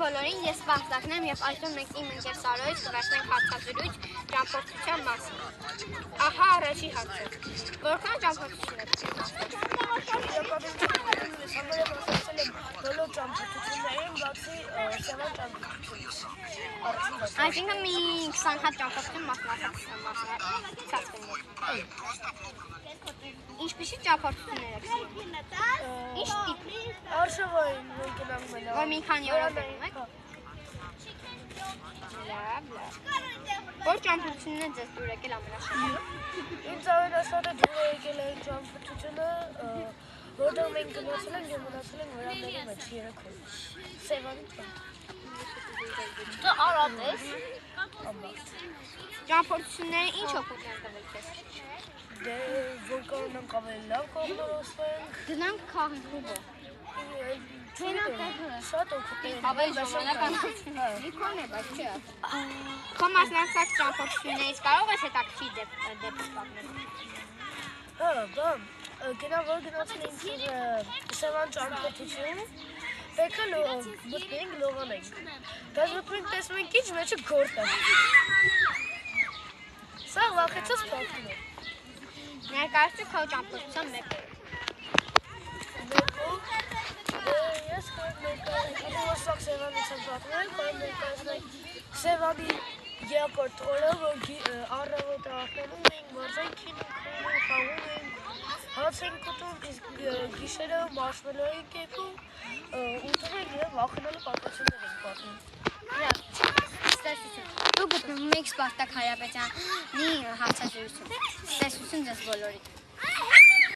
բոլորին, ես Սպարտակն եմ և այսօր մենք իմ ընկեր Սարոյից կվերցնենք հարցազրույց ճամփորդության մասին։ Ահա առաջի հարցը։ Որքան ճամփորդություն եք այսինքն մի 20 հատ ճամփորդություն մասնակցացրել եք։ Ինչպիսի ճամփորդություններ եք սիրում։ Ինչ տիպ։ Արշավային գնանք մենակ։ Որ մի քանի օր գնում եք։ Լավ։ Որ ճամփորդությունն է ձեզ դուր եկել ամենաշատը։ Ինձ ամենաշատը դուր եկել է ճամփորդությունը, որտեղ մենք գնացել ենք և մնացել ենք վրանների մեջ 3 օր։ Սևանի տուն։ Դու արատ ես։ Ամբողջ։ Ճամփորդությունները ինչ օգուտ են տվել քեզ։ Դե որ կարողանանք ավելի լավ կողմնորոշվենք։ Գնանք քաղաքով։ Շատ օգուտ է։ Ավելի ժամանակահատվածություն։ Լիքոն է, բայց չէ։ Քո մասնակցած ճամփորդություններից կարող ես հետաքրքիր դեպք պատմել։ Հա, բան, որ գնացել ենք Սևան ճամփորդություն, պետք է մտնենք լողանենք։ Բայց մտնենք տեսնում ենք ինչ մեջը գործ է։ Սա վախեցած պատմում է։ Ներկայացրու քո ճամփորդության մեկ օր։ Ես ներկայացնենք Սևանից եմ պատմել, բայց ներկայացնենք Սևանի երկրորդ օրը, որ առավոտը արտանում ենք, մարզանքին խաղում ենք, հաց ենք ուտում, իսկ գիշերը մարշմելո ենք եկում, ուտում ենք և վախենալու պատմություններ ենք պատմում։ Դու գտնվում եք Սպարտակ Հայրապետյանի հարցազրույցում։ Տեսություն ձեզ բոլորիդ։